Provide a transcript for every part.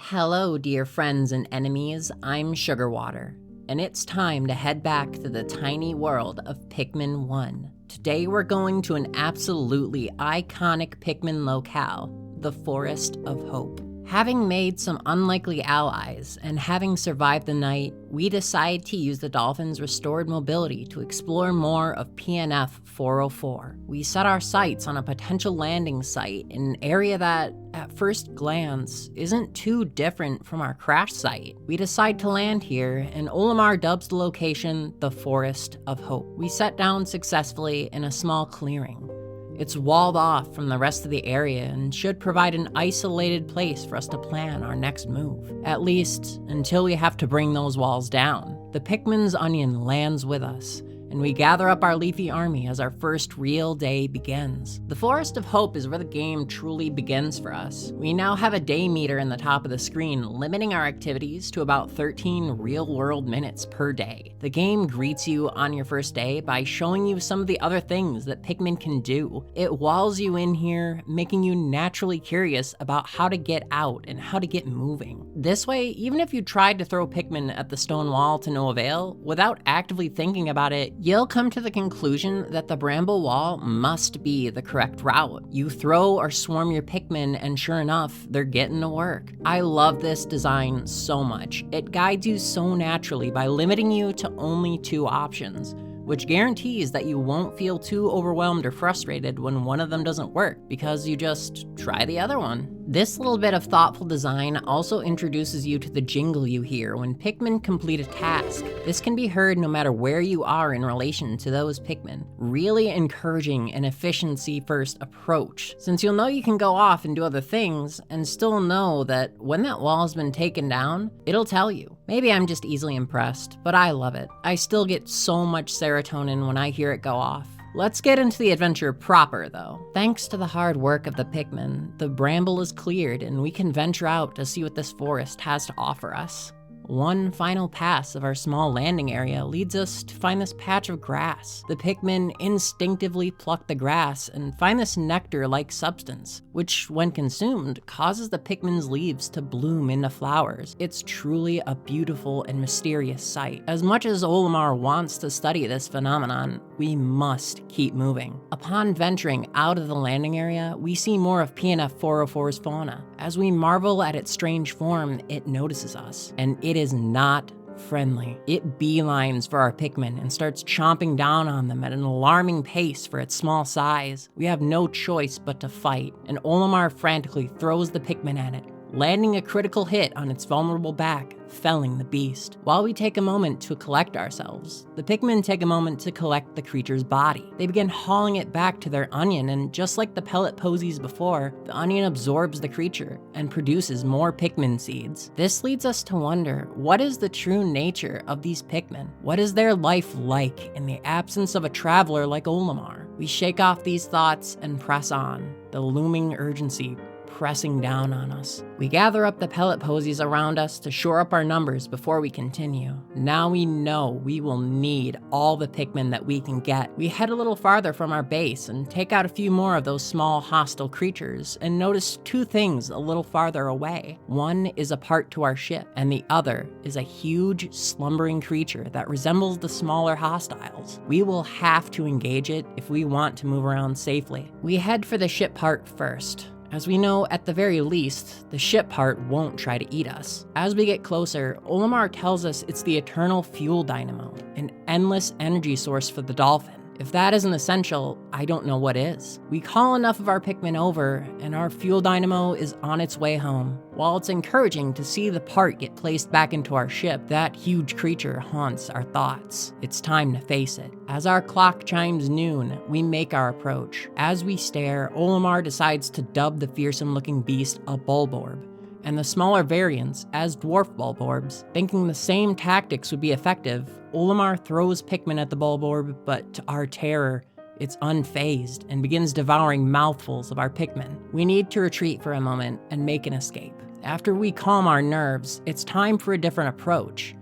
Hello, dear friends and enemies, I'm Sugarwater, and it's time to head back to the tiny world of Pikmin 1. Today we're going to an absolutely iconic Pikmin locale, the Forest of Hope. Having made some unlikely allies and having survived the night, we decide to use the Dolphin's restored mobility to explore more of PNF 404. We set our sights on a potential landing site in an area that, at first glance, isn't too different from our crash site. We decide to land here, and Olimar dubs the location the Forest of Hope. We set down successfully in a small clearing. It's walled off from the rest of the area and should provide an isolated place for us to plan our next move. At least, until we have to bring those walls down. The Pikmin's onion lands with us, and we gather up our leafy army as our first real day begins. The Forest of Hope is where the game truly begins for us. We now have a day meter in the top of the screen, limiting our activities to about 13 real-world minutes per day. The game greets you on your first day by showing you some of the other things that Pikmin can do. It walls you in here, making you naturally curious about how to get out and how to get moving. This way, even if you tried to throw Pikmin at the stone wall to no avail, without actively thinking about it, you'll come to the conclusion that the bramble wall must be the correct route. You throw or swarm your Pikmin, and sure enough, they're getting to work. I love this design so much. It guides you so naturally by limiting you to only two options, which guarantees that you won't feel too overwhelmed or frustrated when one of them doesn't work, because you just try the other one. This little bit of thoughtful design also introduces you to the jingle you hear when Pikmin complete a task. This can be heard no matter where you are in relation to those Pikmin, really encouraging an efficiency-first approach, since you'll know you can go off and do other things and still know that when that wall's been taken down, it'll tell you. Maybe I'm just easily impressed, but I love it. I still get so much serotonin when I hear it go off. Let's get into the adventure proper, though. Thanks to the hard work of the Pikmin, the bramble is cleared and we can venture out to see what this forest has to offer us. One final pass of our small landing area leads us to find this patch of grass. The Pikmin instinctively pluck the grass and find this nectar-like substance, which, when consumed, causes the Pikmin's leaves to bloom into flowers. It's truly a beautiful and mysterious sight. As much as Olimar wants to study this phenomenon, we must keep moving. Upon venturing out of the landing area, we see more of PNF 404's fauna. As we marvel at its strange form, it notices us, and it is not friendly. It beelines for our Pikmin and starts chomping down on them at an alarming pace for its small size. We have no choice but to fight, and Olimar frantically throws the Pikmin at it, landing a critical hit on its vulnerable back, felling the beast. While we take a moment to collect ourselves, the Pikmin take a moment to collect the creature's body. They begin hauling it back to their onion, and just like the pellet posies before, the onion absorbs the creature and produces more Pikmin seeds. This leads us to wonder, what is the true nature of these Pikmin? What is their life like in the absence of a traveler like Olimar? We shake off these thoughts and press on, the looming urgency pressing down on us. We gather up the pellet posies around us to shore up our numbers before we continue. Now we know we will need all the Pikmin that we can get. We head a little farther from our base and take out a few more of those small hostile creatures and notice two things a little farther away. One is a part to our ship, and the other is a huge slumbering creature that resembles the smaller hostiles. We will have to engage it if we want to move around safely. We head for the ship part first, as we know, at the very least, the ship part won't try to eat us. As we get closer, Olimar tells us it's the eternal fuel dynamo, an endless energy source for the Dolphin. If that isn't essential, I don't know what is. We call enough of our Pikmin over, and our fuel dynamo is on its way home. While it's encouraging to see the part get placed back into our ship, that huge creature haunts our thoughts. It's time to face it. As our clock chimes noon, we make our approach. As we stare, Olimar decides to dub the fearsome-looking beast a Bulborb, and the smaller variants as dwarf Bulborbs. Thinking the same tactics would be effective, Olimar throws Pikmin at the Bulborb, but to our terror, it's unfazed and begins devouring mouthfuls of our Pikmin. We need to retreat for a moment and make an escape. After we calm our nerves, it's time for a different approach.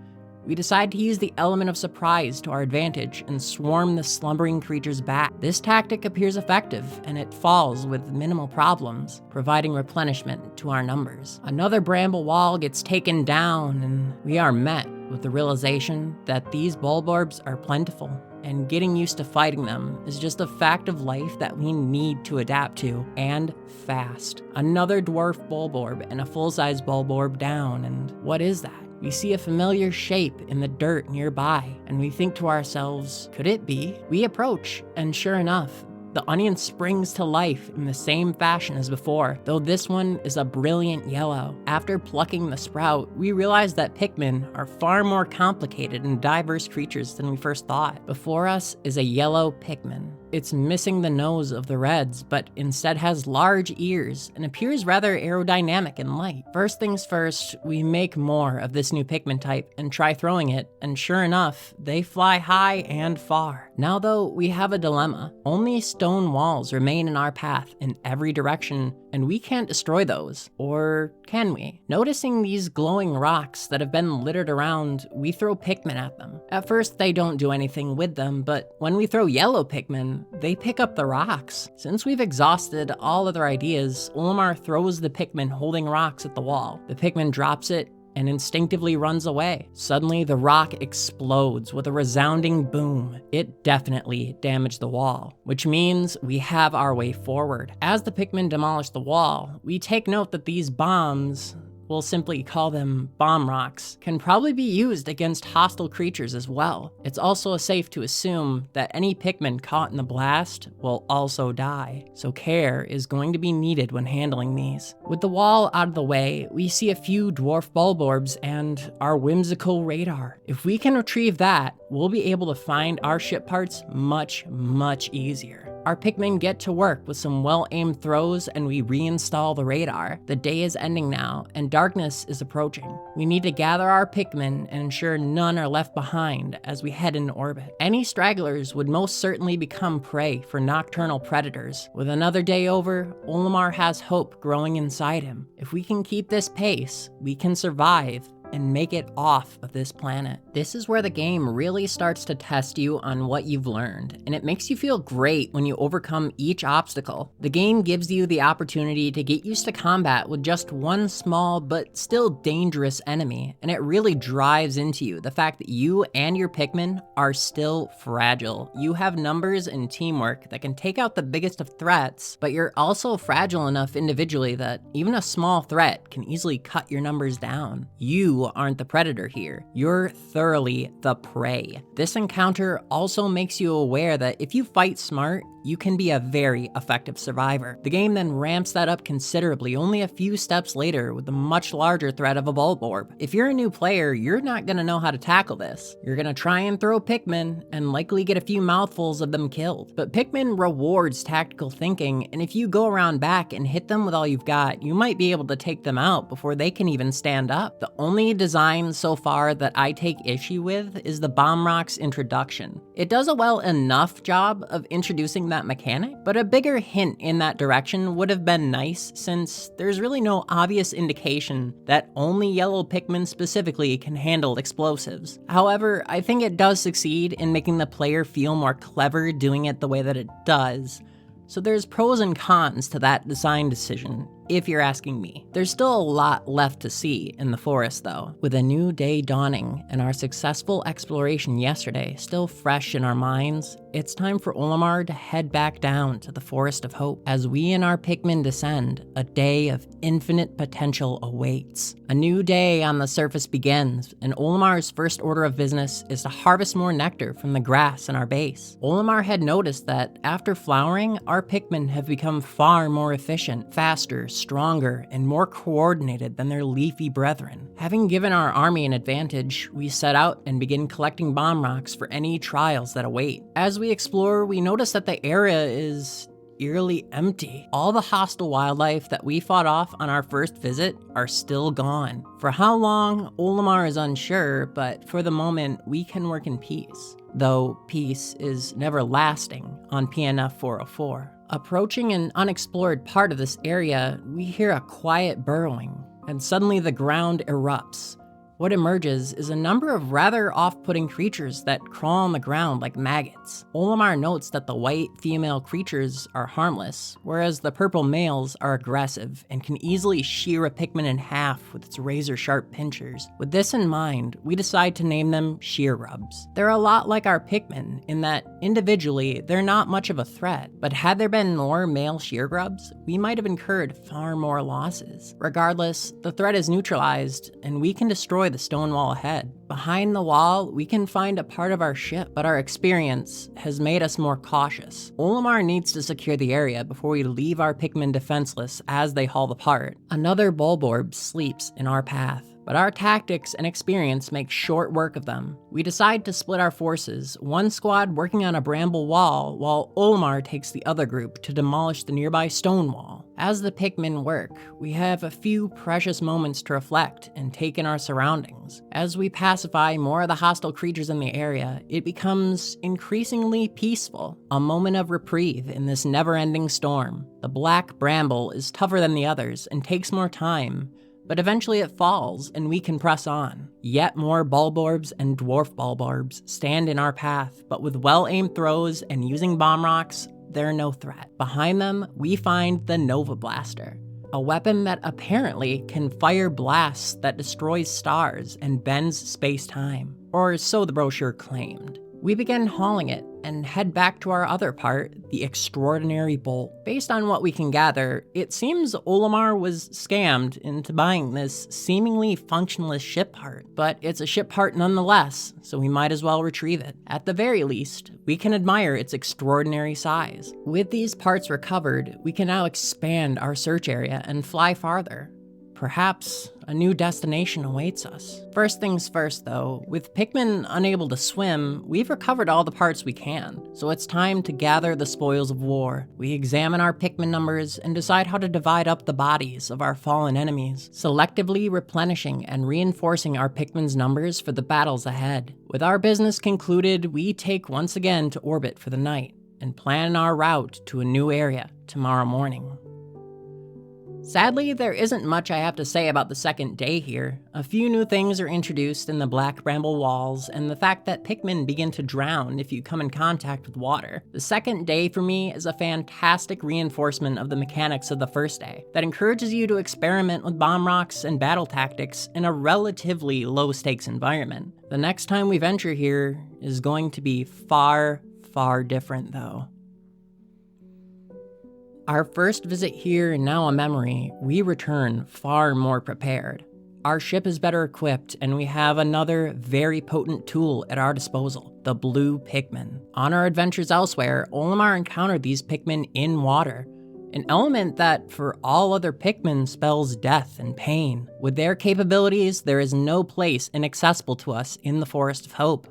we decide to use the element of surprise to our advantage and swarm the slumbering creatures back. This tactic appears effective, and it falls with minimal problems, providing replenishment to our numbers. Another bramble wall gets taken down, and we are met with the realization that these bulborbs are plentiful, and getting used to fighting them is just a fact of life that we need to adapt to, and fast. Another dwarf bulborb and a full-size bulborb down, and what is that? We see a familiar shape in the dirt nearby, and we think to ourselves, could it be? We approach, and sure enough, the onion springs to life in the same fashion as before, though this one is a brilliant yellow. After plucking the sprout, we realize that Pikmin are far more complicated and diverse creatures than we first thought. Before us is a yellow Pikmin. It's missing the nose of the reds, but instead has large ears and appears rather aerodynamic and light. First things first, we make more of this new Pikmin type and try throwing it, and sure enough, they fly high and far. Now though, we have a dilemma. Only stone walls remain in our path in every direction, and we can't destroy those. Or can we? Noticing these glowing rocks that have been littered around, we throw Pikmin at them. At first, they don't do anything with them, but when we throw yellow Pikmin, they pick up the rocks. Since we've exhausted all other ideas, Olimar throws the Pikmin holding rocks at the wall. The Pikmin drops it and instinctively runs away. Suddenly, the rock explodes with a resounding boom. It definitely damaged the wall, which means we have our way forward. As the Pikmin demolish the wall, we take note that these bombs, we'll simply call them bomb rocks, can probably be used against hostile creatures as well. It's also safe to assume that any Pikmin caught in the blast will also die, so care is going to be needed when handling these. With the wall out of the way, we see a few dwarf bulborbs and our whimsical radar. If we can retrieve that, we'll be able to find our ship parts much easier. Our Pikmin get to work with some well-aimed throws, and we reinstall the radar. The day is ending now, and darkness is approaching. We need to gather our Pikmin and ensure none are left behind as we head into orbit. Any stragglers would most certainly become prey for nocturnal predators. With another day over, Olimar has hope growing inside him. If we can keep this pace, we can survive and make it off of this planet. This is where the game really starts to test you on what you've learned, and it makes you feel great when you overcome each obstacle. The game gives you the opportunity to get used to combat with just one small but still dangerous enemy, and it really drives into you the fact that you and your Pikmin are still fragile. You have numbers and teamwork that can take out the biggest of threats, but you're also fragile enough individually that even a small threat can easily cut your numbers down. You aren't the predator here. You're thoroughly the prey. This encounter also makes you aware that if you fight smart, you can be a very effective survivor. The game then ramps that up considerably only a few steps later with the much larger threat of a bulborb. If you're a new player, you're not gonna know how to tackle this. You're gonna try and throw Pikmin and likely get a few mouthfuls of them killed. But Pikmin rewards tactical thinking, and if you go around back and hit them with all you've got, you might be able to take them out before they can even stand up. The only design so far that I take issue with is the Bomb Rock's introduction. It does a well enough job of introducing that mechanic, but a bigger hint in that direction would have been nice, since there's really no obvious indication that only yellow Pikmin specifically can handle explosives. However, I think it does succeed in making the player feel more clever doing it the way that it does. So there's pros and cons to that design decision, if you're asking me. There's still a lot left to see in the forest though. With a new day dawning and our successful exploration yesterday still fresh in our minds, it's time for Olimar to head back down to the Forest of Hope. As we and our Pikmin descend, a day of infinite potential awaits. A new day on the surface begins, and Olimar's first order of business is to harvest more nectar from the grass in our base. Olimar had noticed that after flowering, our Pikmin have become far more efficient, faster, stronger, and more coordinated than their leafy brethren. Having given our army an advantage, we set out and begin collecting bomb rocks for any trials that await. As we explore, we notice that the area is eerily empty. All the hostile wildlife that we fought off on our first visit are still gone. For how long, Olimar is unsure, but for the moment, we can work in peace. Though peace is never lasting on PNF 404. Approaching an unexplored part of this area, we hear a quiet burrowing, and suddenly the ground erupts. What emerges is a number of rather off-putting creatures that crawl on the ground like maggots. Olimar notes that the white female creatures are harmless, whereas the purple males are aggressive and can easily shear a Pikmin in half with its razor-sharp pinchers. With this in mind, we decide to name them shear rubs. They're a lot like our Pikmin in that individually they're not much of a threat, but had there been more male shear grubs, we might have incurred far more losses. Regardless, the threat is neutralized and we can destroy the stone wall ahead. Behind the wall, we can find a part of our ship, but our experience has made us more cautious. Olimar needs to secure the area before we leave our Pikmin defenseless as they haul apart. Another Bulborb sleeps in our path, but our tactics and experience make short work of them. We decide to split our forces, one squad working on a bramble wall, while Olimar takes the other group to demolish the nearby stone wall. As the Pikmin work, we have a few precious moments to reflect and take in our surroundings. As we pacify more of the hostile creatures in the area, it becomes increasingly peaceful, a moment of reprieve in this never-ending storm. The black bramble is tougher than the others and takes more time, but eventually it falls and we can press on. Yet more Bulborbs and Dwarf Bulborbs stand in our path, but with well-aimed throws and using bomb rocks, they're no threat. Behind them, we find the Nova Blaster, a weapon that apparently can fire blasts that destroys stars and bends space-time, or so the brochure claimed. We begin hauling it and head back to our other part, the Extraordinary Bolt. Based on what we can gather, it seems Olimar was scammed into buying this seemingly functionless ship part, but it's a ship part nonetheless, so we might as well retrieve it. At the very least, we can admire its extraordinary size. With these parts recovered, we can now expand our search area and fly farther. Perhaps a new destination awaits us. First things first though, with Pikmin unable to swim, we've recovered all the parts we can, so it's time to gather the spoils of war. We examine our Pikmin numbers and decide how to divide up the bodies of our fallen enemies, selectively replenishing and reinforcing our Pikmin's numbers for the battles ahead. With our business concluded, we take once again to orbit for the night and plan our route to a new area tomorrow morning. Sadly, there isn't much I have to say about the second day here. A few new things are introduced in the black bramble walls, and the fact that Pikmin begin to drown if you come in contact with water. The second day for me is a fantastic reinforcement of the mechanics of the first day that encourages you to experiment with bomb rocks and battle tactics in a relatively low-stakes environment. The next time we venture here is going to be far, far different though. Our first visit here, now a memory, we return far more prepared. Our ship is better equipped, and we have another very potent tool at our disposal, the blue Pikmin. On our adventures elsewhere, Olimar encountered these Pikmin in water, an element that for all other Pikmin spells death and pain. With their capabilities, there is no place inaccessible to us in the Forest of Hope,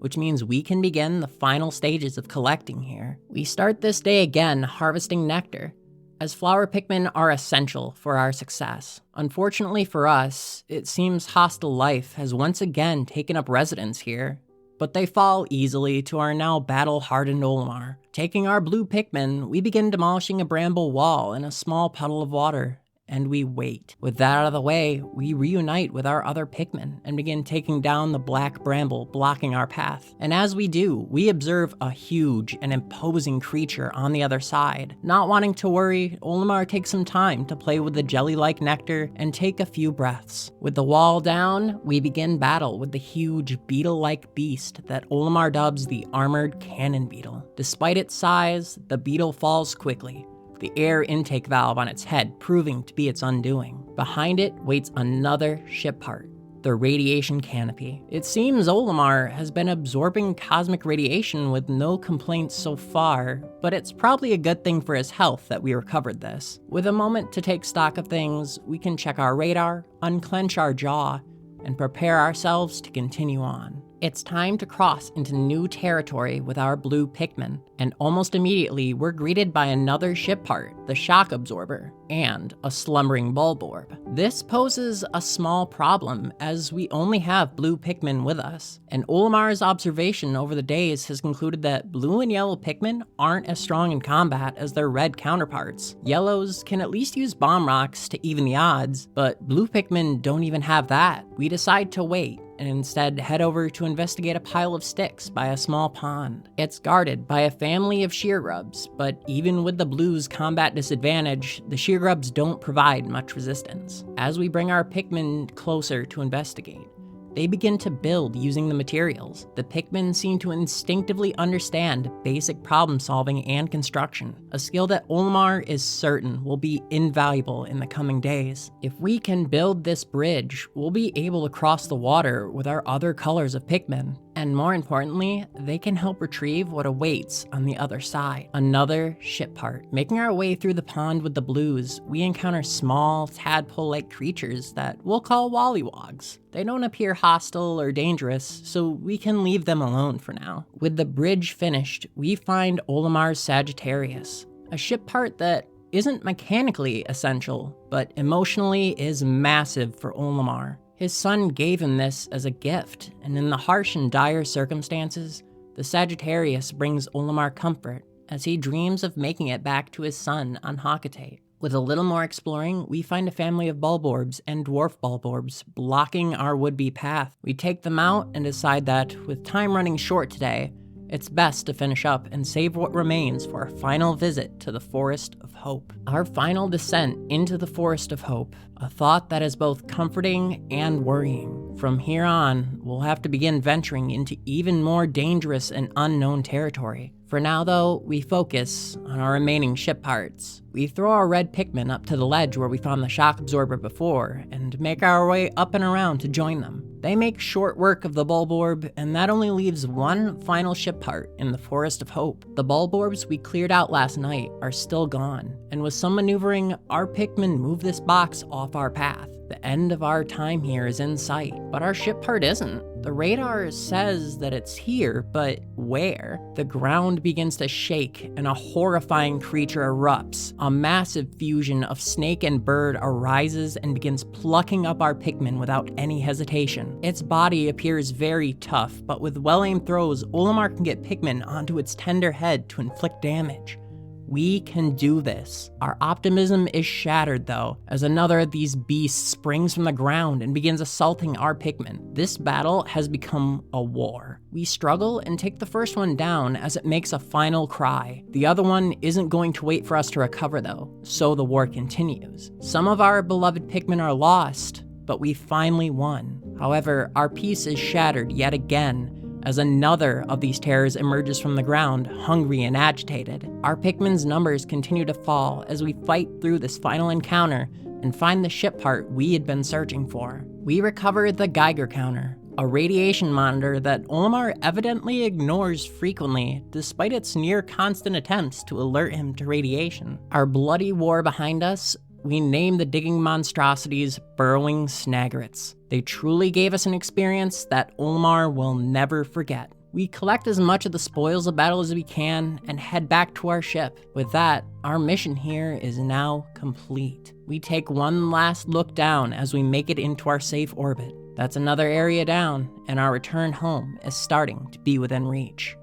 which means we can begin the final stages of collecting here. We start this day again harvesting nectar, as flower Pikmin are essential for our success. Unfortunately for us, it seems hostile life has once again taken up residence here, but they fall easily to our now battle-hardened Olimar. Taking our blue Pikmin, we begin demolishing a bramble wall in a small puddle of water, and we wait. With that out of the way, we reunite with our other Pikmin and begin taking down the black bramble blocking our path. And as we do, we observe a huge and imposing creature on the other side. Not wanting to worry, Olimar takes some time to play with the jelly-like nectar and take a few breaths. With the wall down, we begin battle with the huge beetle-like beast that Olimar dubs the Armored Cannon Beetle. Despite its size, the beetle falls quickly, the air intake valve on its head proving to be its undoing. Behind it waits another ship part, the radiation canopy. It seems Olimar has been absorbing cosmic radiation with no complaints so far, but it's probably a good thing for his health that we recovered this. With a moment to take stock of things, we can check our radar, unclench our jaw, and prepare ourselves to continue on. It's time to cross into new territory with our blue Pikmin, and almost immediately we're greeted by another ship part, the shock absorber, and a slumbering bulborb. This poses a small problem as we only have blue Pikmin with us, and Olimar's observation over the days has concluded that blue and yellow Pikmin aren't as strong in combat as their red counterparts. Yellows can at least use bomb rocks to even the odds, but blue Pikmin don't even have that. We decide to wait and instead head over to investigate a pile of sticks by a small pond. It's guarded by a family of sheargrubs, but even with the blues' combat disadvantage, the sheargrubs don't provide much resistance. As we bring our Pikmin closer to investigate, they begin to build using the materials. The Pikmin seem to instinctively understand basic problem solving and construction, a skill that Olimar is certain will be invaluable in the coming days. If we can build this bridge, we'll be able to cross the water with our other colors of Pikmin. And more importantly, they can help retrieve what awaits on the other side, another ship part. Making our way through the pond with the blues, we encounter small, tadpole-like creatures that we'll call wollywogs. They don't appear hostile or dangerous, so we can leave them alone for now. With the bridge finished, we find Olimar's Sagittarius, a ship part that isn't mechanically essential, but emotionally is massive for Olimar. His son gave him this as a gift, and in the harsh and dire circumstances, the Sagittarius brings Olimar comfort as he dreams of making it back to his son on Hecate. With a little more exploring, we find a family of bulborbs and dwarf bulborbs blocking our would-be path. We take them out and decide that, with time running short today, it's best to finish up and save what remains for our final visit to the Forest of Hope. Our final descent into the Forest of Hope, a thought that is both comforting and worrying. From here on, we'll have to begin venturing into even more dangerous and unknown territory. For now though, we focus on our remaining ship parts. We throw our red Pikmin up to the ledge where we found the shock absorber before, and make our way up and around to join them. They make short work of the bulborb, and that only leaves one final ship part in the Forest of Hope. The bulborbs we cleared out last night are still gone, and with some maneuvering, our Pikmin move this box off our path. The end of our time here is in sight, but our ship part isn't. The radar says that it's here, but where? The ground begins to shake and a horrifying creature erupts. A massive fusion of snake and bird arises and begins plucking up our Pikmin without any hesitation. Its body appears very tough, but with well-aimed throws, Olimar can get Pikmin onto its tender head to inflict damage. We can do this. Our optimism is shattered though, as another of these beasts springs from the ground and begins assaulting our Pikmin. This battle has become a war. We struggle and take the first one down as it makes a final cry. The other one isn't going to wait for us to recover though, so the war continues. Some of our beloved Pikmin are lost, but we finally won. However, our peace is shattered yet again, as another of these terrors emerges from the ground, hungry and agitated. Our Pikmin's numbers continue to fall as we fight through this final encounter and find the ship part we had been searching for. We recover the Geiger counter, a radiation monitor that Olimar evidently ignores frequently, despite its near constant attempts to alert him to radiation. Our bloody war behind us, we name the digging monstrosities burrowing snaggerets. They truly gave us an experience that Olimar will never forget. We collect as much of the spoils of battle as we can and head back to our ship. With that, our mission here is now complete. We take one last look down as we make it into our safe orbit. That's another area down, and our return home is starting to be within reach.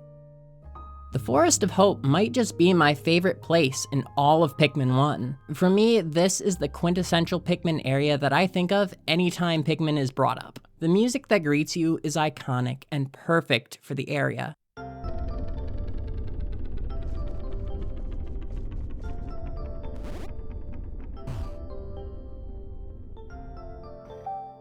The Forest of Hope might just be my favorite place in all of Pikmin 1. For me, this is the quintessential Pikmin area that I think of anytime Pikmin is brought up. The music that greets you is iconic and perfect for the area.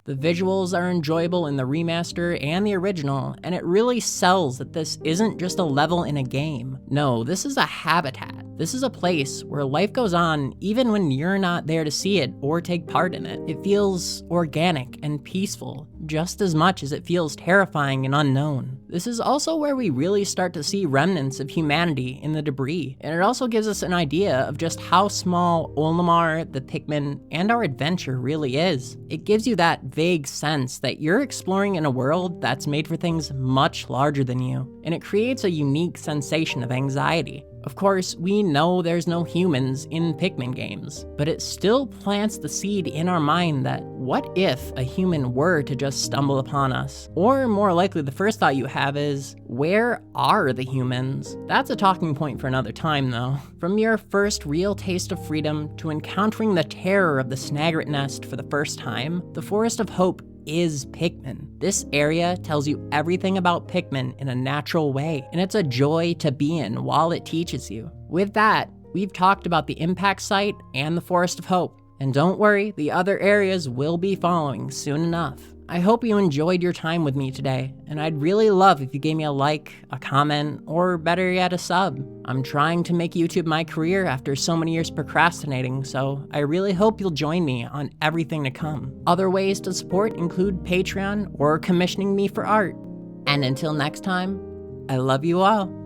The visuals are enjoyable in the remaster and the original, and it really sells that this isn't just a level in a game. No, this is a habitat. This is a place where life goes on even when you're not there to see it or take part in it. It feels organic and peaceful, just as much as it feels terrifying and unknown. This is also where we really start to see remnants of humanity in the debris, and it also gives us an idea of just how small Olimar, the Pikmin, and our adventure really is. It gives you that vague sense that you're exploring in a world that's made for things much larger than you, and it creates a unique sensation of anxiety. Of course, we know there's no humans in Pikmin games, but it still plants the seed in our mind that what if a human were to just stumble upon us? Or more likely, the first thought you have is, where are the humans? That's a talking point for another time though. From your first real taste of freedom to encountering the terror of the Snagret nest for the first time, the Forest of Hope is Pikmin. This area tells you everything about Pikmin in a natural way, and it's a joy to be in while it teaches you. With that, we've talked about the impact site and the Forest of Hope, and don't worry, the other areas will be following soon enough. I hope you enjoyed your time with me today, and I'd really love if you gave me a like, a comment, or better yet, a sub. I'm trying to make YouTube my career after so many years procrastinating, so I really hope you'll join me on everything to come. Other ways to support include Patreon or commissioning me for art. And until next time, I love you all.